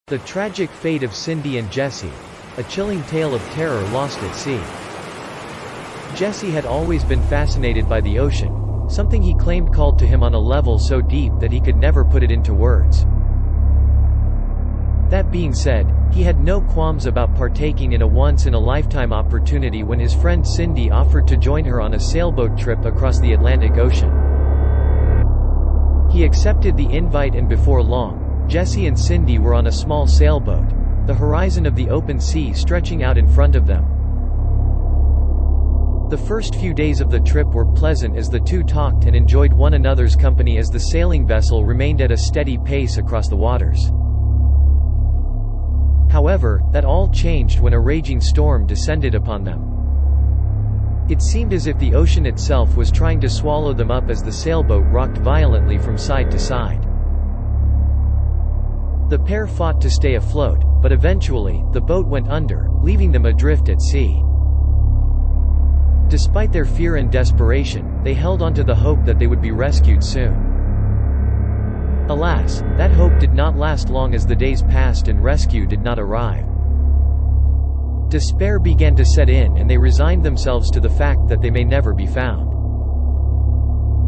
The tragic fate of Cindy and Jesse, a chilling tale of terror lost at sea. Jesse had always been fascinated by the ocean, something he claimed called to him on a level so deep that he could never put it into words. That being said, he had no qualms about partaking in a once-in-a-lifetime opportunity when his friend Cindy offered to join her on a sailboat trip across the Atlantic Ocean. He accepted the invite, and before long, Jesse and Cindy were on a small sailboat, the horizon of the open sea stretching out in front of them. The first few days of the trip were pleasant as the two talked and enjoyed one another's company as the sailing vessel remained at a steady pace across the waters. However, that all changed when a raging storm descended upon them. It seemed as if the ocean itself was trying to swallow them up as the sailboat rocked violently from side to side. The pair fought to stay afloat, but eventually, the boat went under, leaving them adrift at sea. Despite their fear and desperation, they held on to the hope that they would be rescued soon. Alas, that hope did not last long as the days passed and rescue did not arrive. Despair began to set in, and they resigned themselves to the fact that they may never be found.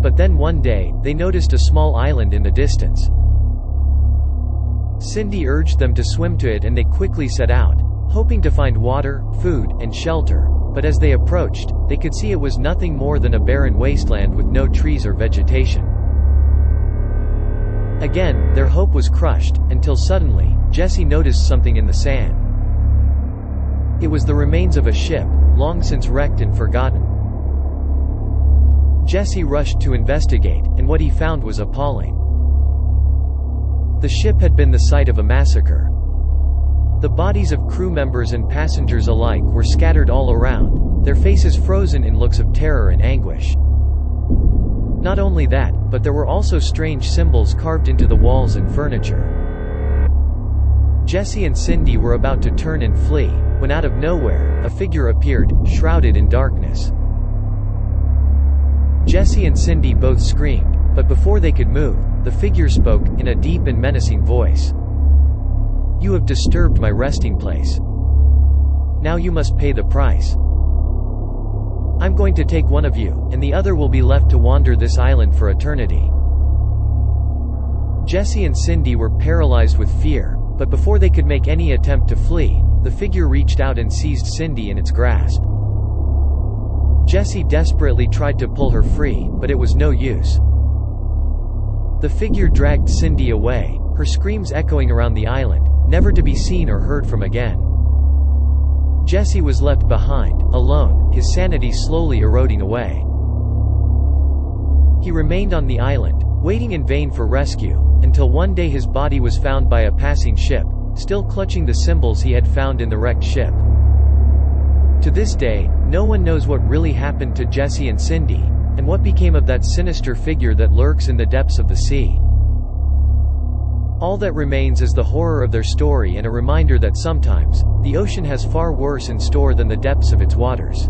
But then one day, they noticed a small island in the distance. Cindy urged them to swim to it, and they quickly set out, hoping to find water, food, and shelter, but as they approached, they could see it was nothing more than a barren wasteland with no trees or vegetation. Again, their hope was crushed, until suddenly, Jesse noticed something in the sand. It was the remains of a ship, long since wrecked and forgotten. Jesse rushed to investigate, and what he found was appalling. The ship had been the site of a massacre. The bodies of crew members and passengers alike were scattered all around, their faces frozen in looks of terror and anguish. Not only that, but there were also strange symbols carved into the walls and furniture. Jesse and Cindy were about to turn and flee, when out of nowhere, a figure appeared, shrouded in darkness. Jesse and Cindy both screamed, but before they could move, the figure spoke, in a deep and menacing voice. "You have disturbed my resting place. Now you must pay the price. I'm going to take one of you, and the other will be left to wander this island for eternity." Jesse and Cindy were paralyzed with fear, but before they could make any attempt to flee, the figure reached out and seized Cindy in its grasp. Jesse desperately tried to pull her free, but it was no use. The figure dragged Cindy away, her screams echoing around the island, never to be seen or heard from again. Jesse was left behind, alone, his sanity slowly eroding away. He remained on the island, waiting in vain for rescue, until one day his body was found by a passing ship, still clutching the symbols he had found in the wrecked ship. To this day, no one knows what really happened to Jesse and Cindy, and what became of that sinister figure that lurks in the depths of the sea. All that remains is the horror of their story and a reminder that sometimes, the ocean has far worse in store than the depths of its waters.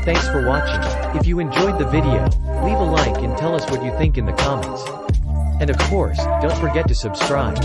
Thanks for watching. If you enjoyed the video, leave a like and tell us what you think in the comments. And of course, don't forget to subscribe.